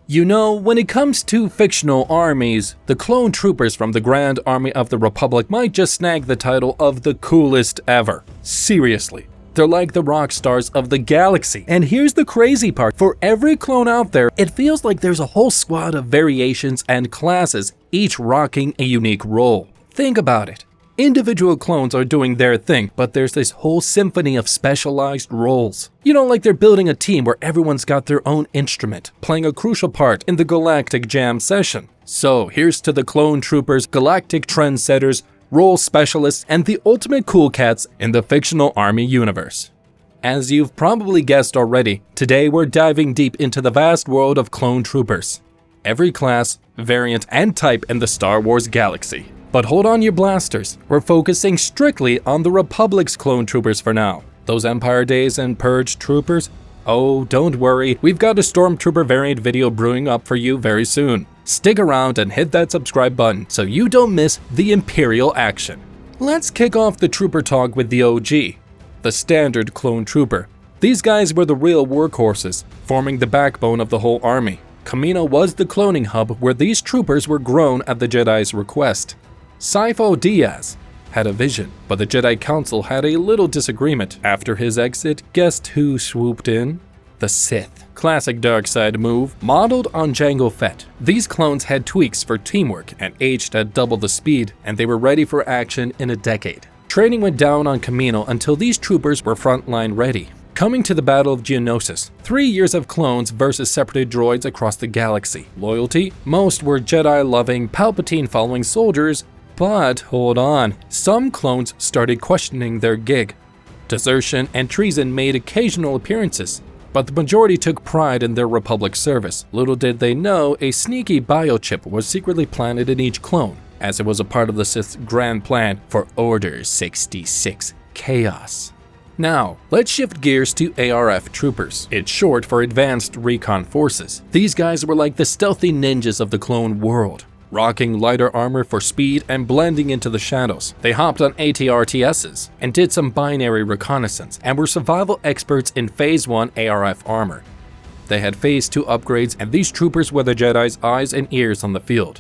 You know, when it comes to fictional armies, the clone troopers from the Grand Army of the Republic might just snag the title of the coolest ever. Seriously. They're like the rock stars of the galaxy. And here's the crazy part. For every clone out there, it feels like there's a whole squad of variations and classes, each rocking a unique role. Think about it. Individual clones are doing their thing, but there's this whole symphony of specialized roles. You know, like they're building a team where everyone's got their own instrument, playing a crucial part in the Galactic Jam session. So here's to the clone troopers, galactic trendsetters, role specialists, and the ultimate cool cats in the fictional army universe. As you've probably guessed already, today we're diving deep into the vast world of clone troopers. Every class, variant, and type in the Star Wars galaxy. But hold on your blasters, we're focusing strictly on the Republic's clone troopers for now. Those Empire Days and Purge troopers? Oh, don't worry, we've got a Stormtrooper variant video brewing up for you very soon. Stick around and hit that subscribe button so you don't miss the Imperial action. Let's kick off the trooper talk with the OG, the standard clone trooper. These guys were the real workhorses, forming the backbone of the whole army. Kamino was the cloning hub where these troopers were grown at the Jedi's request. Sifo Dyas had a vision, but the Jedi Council had a little disagreement. After his exit, guess who swooped in? The Sith. Classic dark side move, modeled on Jango Fett. These clones had tweaks for teamwork and aged at double the speed, and they were ready for action in a decade. Training went down on Kamino until these troopers were frontline ready. Coming to the Battle of Geonosis, 3 years of clones versus separated droids across the galaxy. Loyalty? Most were Jedi-loving, Palpatine-following soldiers. But hold on, some clones started questioning their gig. Desertion and treason made occasional appearances, but the majority took pride in their Republic service. Little did they know, a sneaky biochip was secretly planted in each clone, as it was a part of the Sith's grand plan for Order 66 Chaos. Now, let's shift gears to ARF troopers. It's short for Advanced Recon Forces. These guys were like the stealthy ninjas of the clone world, rocking lighter armor for speed and blending into the shadows. They hopped on ATRTSs and did some binary reconnaissance and were survival experts in Phase 1 ARF armor. They had Phase 2 upgrades, and these troopers were the Jedi's eyes and ears on the field.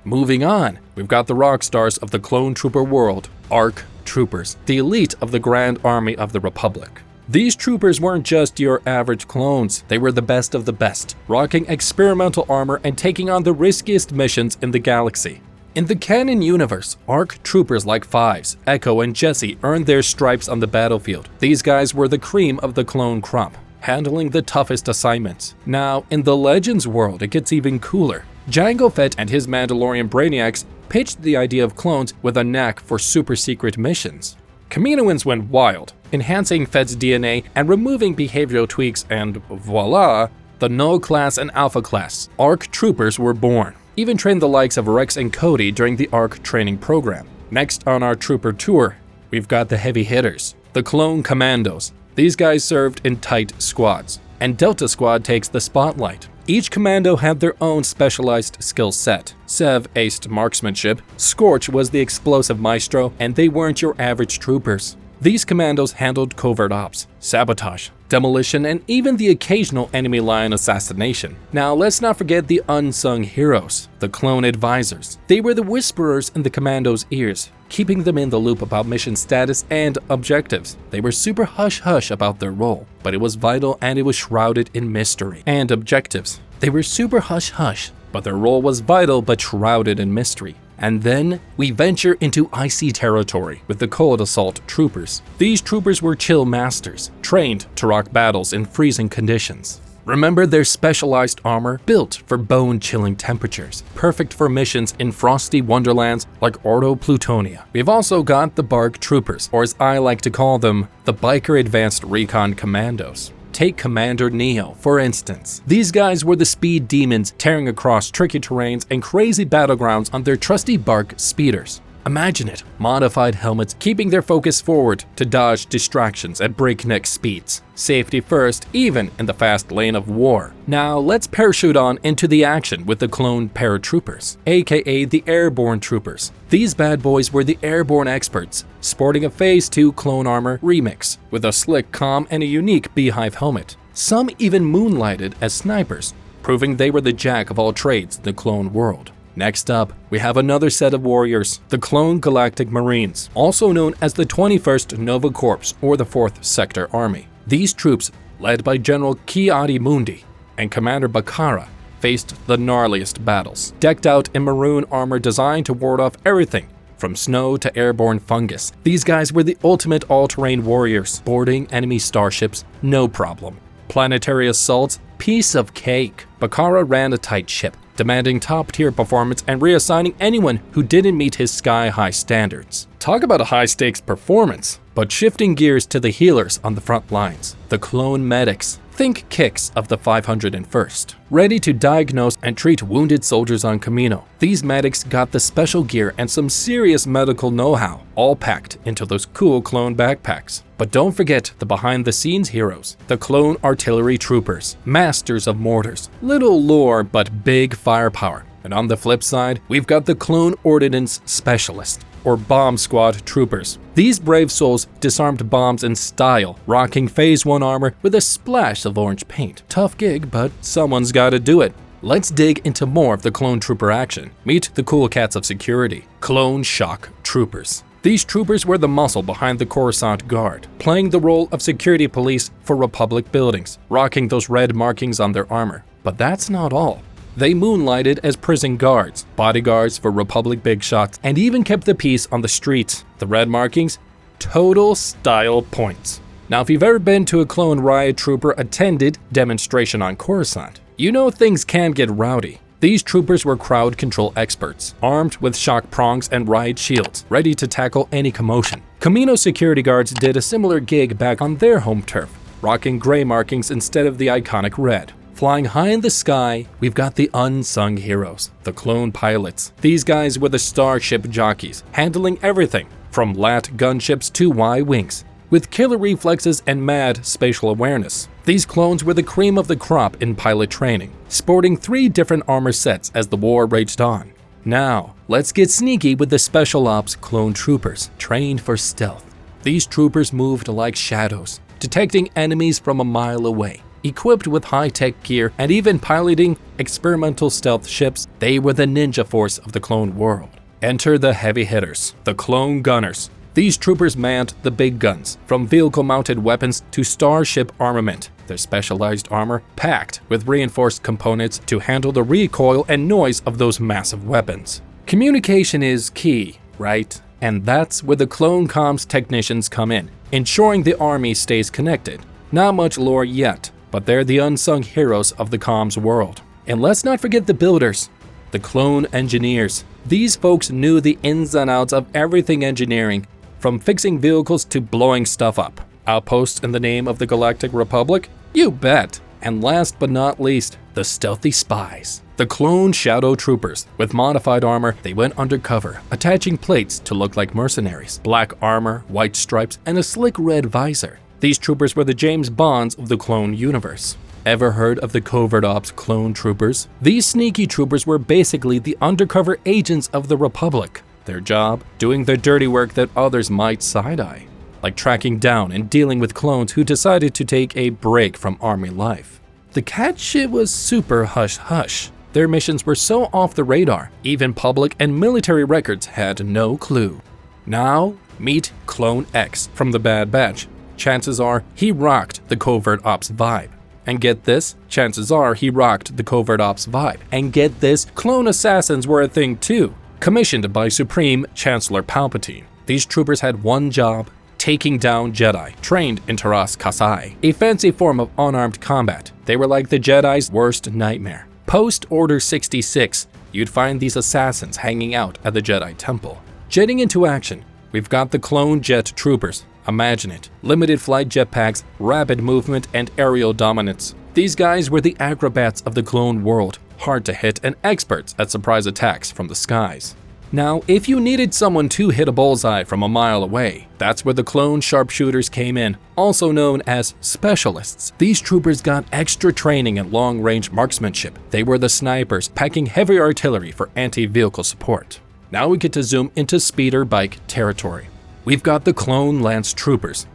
Moving on, we've got the rock stars of the clone trooper world, ARC troopers, the elite of the Grand Army of the Republic. These troopers weren't just your average clones, they were the best of the best, rocking experimental armor and taking on the riskiest missions in the galaxy. In the canon universe, ARC troopers like Fives, Echo, and Jesse earned their stripes on the battlefield. These guys were the cream of the clone crop, handling the toughest assignments. Now, in the Legends world, it gets even cooler. Jango Fett and his Mandalorian brainiacs pitched the idea of clones with a knack for super secret missions. Kaminoans went wild, enhancing Fett's DNA and removing behavioral tweaks, and voila, the Null class and Alpha class ARC troopers were born. Even trained the likes of Rex and Cody during the ARC training program. Next on our trooper tour, we've got the heavy hitters, the Clone Commandos. These guys served in tight squads, and Delta Squad takes the spotlight. Each commando had their own specialized skill set. Sev aced marksmanship, Scorch was the explosive maestro, and they weren't your average troopers. These commandos handled covert ops, sabotage, demolition, and even the occasional enemy line assassination. Now let's not forget the unsung heroes, the clone advisors. They were the whisperers in the commandos' ears, keeping them in the loop about mission status and objectives. They were super hush-hush about their role, but it was vital and it was shrouded in mystery. And objectives. They were super hush-hush, but their role was vital but shrouded in mystery. And then we venture into icy territory with the Cold Assault troopers. These troopers were chill masters, trained to rock battles in freezing conditions. Remember their specialized armor, built for bone-chilling temperatures, perfect for missions in frosty wonderlands like Ordo Plutonia. We've also got the Bark troopers, or as I like to call them, the Biker Advanced Recon Commandos. Take Commander Neo, for instance. These guys were the speed demons tearing across tricky terrains and crazy battlegrounds on their trusty Bark speeders. Imagine it, modified helmets keeping their focus forward to dodge distractions at breakneck speeds. Safety first, even in the fast lane of war. Now let's parachute on into the action with the clone paratroopers, aka the airborne troopers. These bad boys were the airborne experts, sporting a Phase 2 clone armor remix, with a slick comm and a unique beehive helmet. Some even moonlighted as snipers, proving they were the jack of all trades in the clone world. Next up, we have another set of warriors, the Clone Galactic Marines, also known as the 21st Nova Corps or the 4th Sector Army. These troops, led by General Ki-Adi-Mundi and Commander Bakara, faced the gnarliest battles, decked out in maroon armor designed to ward off everything from snow to airborne fungus. These guys were the ultimate all-terrain warriors, boarding enemy starships, no problem. Planetary assaults, piece of cake. Bakara ran a tight ship, demanding top-tier performance and reassigning anyone who didn't meet his sky-high standards. Talk about a high-stakes performance. But shifting gears to the healers on the front lines, the clone medics. Think Kix of the 501st, ready to diagnose and treat wounded soldiers on Kamino. These medics got the special gear and some serious medical know-how, all packed into those cool clone backpacks. But don't forget the behind-the-scenes heroes, the clone artillery troopers, masters of mortars, little lore but big firepower. And on the flip side, we've got the clone ordnance specialist, or bomb squad troopers. These brave souls disarmed bombs in style, rocking Phase 1 armor with a splash of orange paint. Tough gig, but someone's gotta do it. Let's dig into more of the clone trooper action. Meet the cool cats of security, Clone Shock Troopers. These troopers were the muscle behind the Coruscant Guard, playing the role of security police for Republic buildings, rocking those red markings on their armor. But that's not all. They moonlighted as prison guards, bodyguards for Republic big shots, and even kept the peace on the streets. The red markings? Total style points. Now, if you've ever been to a clone riot trooper attended demonstration on Coruscant, you know things can get rowdy. These troopers were crowd control experts, armed with shock prongs and riot shields, ready to tackle any commotion. Kamino security guards did a similar gig back on their home turf, rocking gray markings instead of the iconic red. Flying high in the sky, we've got the unsung heroes, the clone pilots. These guys were the starship jockeys, handling everything from LAT gunships to Y-wings, with killer reflexes and mad spatial awareness. These clones were the cream of the crop in pilot training, sporting 3 different armor sets as the war raged on. Now, let's get sneaky with the Special Ops clone troopers, trained for stealth. These troopers moved like shadows, detecting enemies from a mile away. Equipped with high-tech gear and even piloting experimental stealth ships, they were the ninja force of the clone world. Enter the heavy hitters, the clone gunners. These troopers manned the big guns, from vehicle-mounted weapons to starship armament. Their specialized armor packed with reinforced components to handle the recoil and noise of those massive weapons. Communication is key, right? And that's where the clone comms technicians come in, ensuring the army stays connected. Not much lore yet, but they're the unsung heroes of the comms world. And let's not forget the builders, the clone engineers. These folks knew the ins and outs of everything engineering, from fixing vehicles to blowing stuff up. Outposts in the name of the Galactic Republic? You bet. And last but not least, the stealthy spies. The clone shadow troopers. With modified armor, they went undercover, attaching plates to look like mercenaries. Black armor, white stripes, and a slick red visor. These troopers were the James Bonds of the clone universe. Ever heard of the Covert Ops clone troopers? These sneaky troopers were basically the undercover agents of the Republic. Their job? Doing the dirty work that others might side-eye, like tracking down and dealing with clones who decided to take a break from army life. The cat shit was super hush-hush. Their missions were so off the radar, even public and military records had no clue. Now, meet Clone X from the Bad Batch. Chances are he rocked the Covert Ops vibe. And get this, chances are he rocked the Covert Ops vibe. And get this, clone assassins were a thing too, commissioned by Supreme Chancellor Palpatine. These troopers had one job: taking down Jedi, trained in Taras Kasai, a fancy form of unarmed combat. They were like the Jedi's worst nightmare. Post-Order 66, you'd find these assassins hanging out at the Jedi Temple. Jetting into action, we've got the clone jet troopers. Imagine it. Limited flight jetpacks, rapid movement, and aerial dominance. These guys were the acrobats of the clone world, hard to hit and experts at surprise attacks from the skies. Now, if you needed someone to hit a bullseye from a mile away, that's where the clone sharpshooters came in, also known as specialists. These troopers got extra training in long-range marksmanship. They were the snipers, packing heavy artillery for anti-vehicle support. Now we get to zoom into speeder bike territory. We've got the clone lance troopers.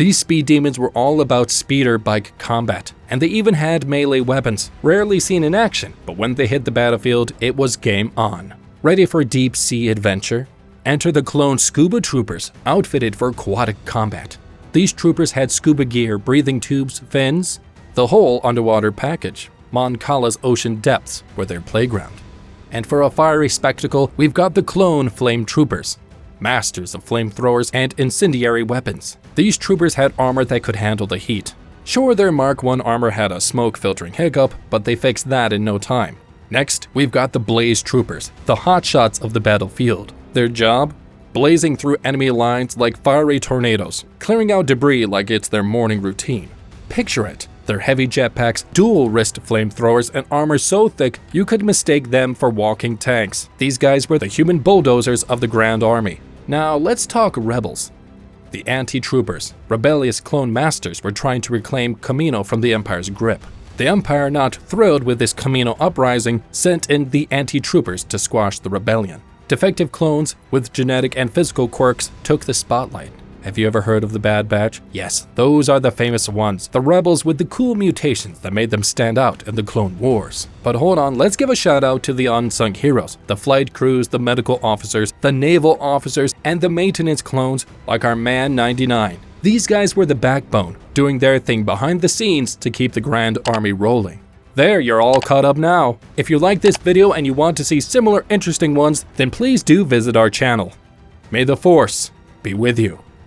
These speed demons were all about speeder bike combat, and they even had melee weapons, rarely seen in action, but when they hit the battlefield, it was game on. Ready for deep sea adventure? Enter the clone scuba troopers, outfitted for aquatic combat. These troopers had scuba gear, breathing tubes, fins, the whole underwater package. Mon Cala's ocean depths were their playground. And for a fiery spectacle, we've got the clone flame troopers, masters of flamethrowers and incendiary weapons. These troopers had armor that could handle the heat. Sure, their Mark I armor had a smoke filtering hiccup, but they fixed that in no time. Next, we've got the blaze troopers, the hotshots of the battlefield. Their job? Blazing through enemy lines like fiery tornadoes, clearing out debris like it's their morning routine. Picture it. Their heavy jetpacks, dual-wrist flamethrowers, and armor so thick you could mistake them for walking tanks. These guys were the human bulldozers of the Grand Army. Now let's talk rebels. The anti-troopers, rebellious clone masters, were trying to reclaim Kamino from the Empire's grip. The Empire, not thrilled with this Kamino uprising, sent in the anti-troopers to squash the rebellion. Defective clones with genetic and physical quirks took the spotlight. Have you ever heard of the Bad Batch? Yes, those are the famous ones, the rebels with the cool mutations that made them stand out in the Clone Wars. But hold on, let's give a shout out to the unsung heroes, the flight crews, the medical officers, the naval officers, and the maintenance clones like our man 99. These guys were the backbone, doing their thing behind the scenes to keep the Grand Army rolling. There, you're all caught up now. If you like this video and you want to see similar interesting ones, then please do visit our channel. May the Force be with you.